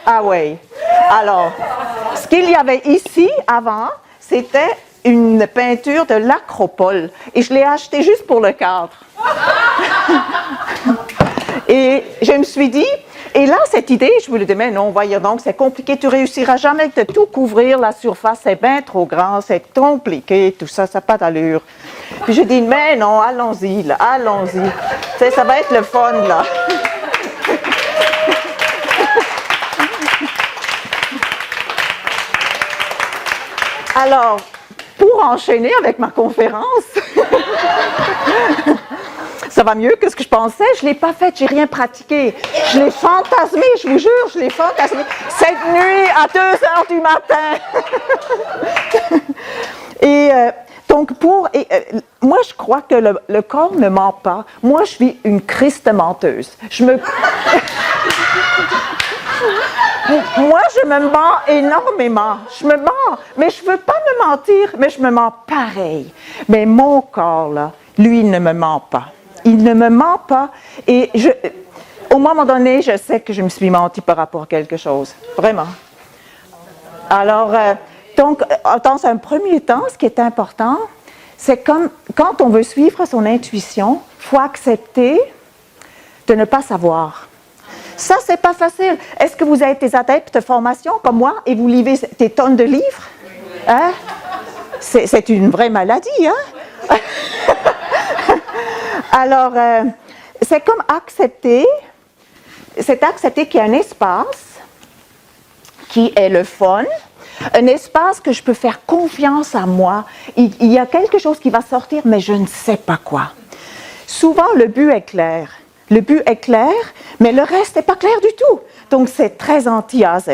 Ah oui. Alors, ce qu'il y avait ici avant, c'était une peinture de l'Acropole. Et je l'ai acheté juste pour le cadre. Et je me suis dit, et là, cette idée, je me disais, mais non, voyons donc, c'est compliqué, tu réussiras jamais de tout couvrir la surface, c'est bien trop grand, c'est compliqué, tout ça, ça n'a pas d'allure. Puis j'ai dit, mais non, allons-y, là, allons-y. Tu sais, ça va être le fun, là. Alors, pour enchaîner avec ma conférence, ça va mieux que ce que je pensais. Je ne l'ai pas faite, je n'ai rien pratiqué. Je l'ai fantasmé, je vous jure, je l'ai fantasmé. Cette nuit, à 2 heures du matin. Et donc, moi, je crois que le corps ne ment pas. Moi, je suis une Christ menteuse. Moi, je me mens énormément. Je me mens, mais je ne veux pas me mentir, mais je me mens pareil. Mais mon corps, là, lui, il ne me ment pas. Il ne me ment pas. Et au moment donné, je sais que je me suis menti par rapport à quelque chose. Vraiment. Alors, donc, dans un premier temps, ce qui est important, c'est comme quand on veut suivre son intuition, il faut accepter de ne pas savoir. Ça, c'est pas facile. Est-ce que vous êtes des adeptes de formation comme moi et vous lisez des tonnes de livres? Hein? C'est une vraie maladie, hein? Alors, c'est comme accepter qu'il y a un espace qui est le fun, un espace que je peux faire confiance à moi. Il y a quelque chose qui va sortir, mais je ne sais pas quoi. Souvent, le but est clair. Le but est clair, mais le reste n'est pas clair du tout. Donc, c'est très anti-AZ.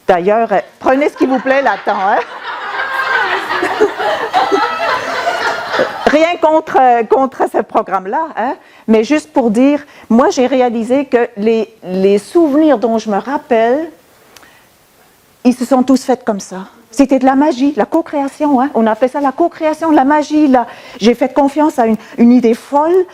D'ailleurs, prenez ce qui vous plaît là-dedans. Hein? Rien contre ce programme-là, hein? Mais juste pour dire, moi, j'ai réalisé que les souvenirs dont je me rappelle, ils se sont tous faits comme ça. C'était de la magie, la co-création. Hein? On a fait ça, la co-création, la magie. J'ai fait confiance à une idée folle,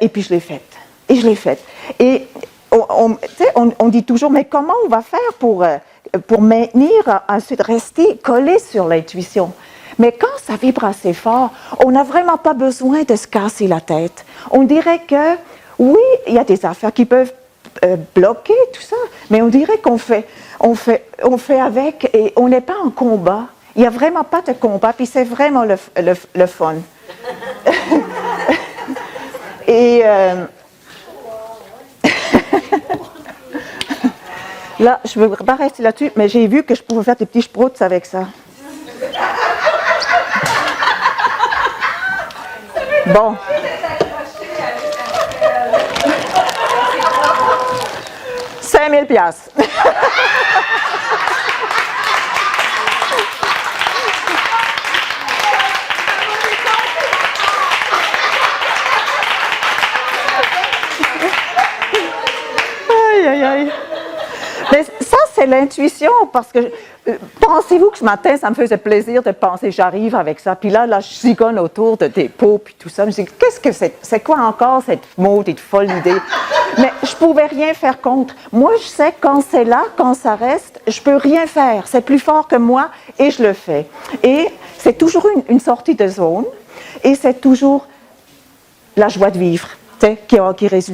et puis je l'ai faite. Et je l'ai faite. Et on dit toujours, mais comment on va faire pour maintenir, ensuite rester collé sur l'intuition? Mais quand ça vibre assez fort, on n'a vraiment pas besoin de se casser la tête. On dirait que, oui, il y a des affaires qui peuvent bloquer tout ça, mais on dirait qu'on fait avec et on n'est pas en combat. Il n'y a vraiment pas de combat, puis c'est vraiment le fun. Et là, je ne veux pas rester là-dessus, mais j'ai vu que je pouvais faire des petits sprouts avec ça. Bon. $5,000. Aïe, aïe, aïe. Mais ça, c'est l'intuition, parce que pensez-vous que ce matin, ça me faisait plaisir de penser, j'arrive avec ça, puis là, je zigonne autour de des pots, puis tout ça. Je me dis, qu'est-ce que c'est quoi encore cette maudite folle idée? Mais je ne pouvais rien faire contre. Moi, je sais quand c'est là, quand ça reste, je ne peux rien faire. C'est plus fort que moi, et je le fais. Et c'est toujours une sortie de zone, et c'est toujours la joie de vivre, qui résulte.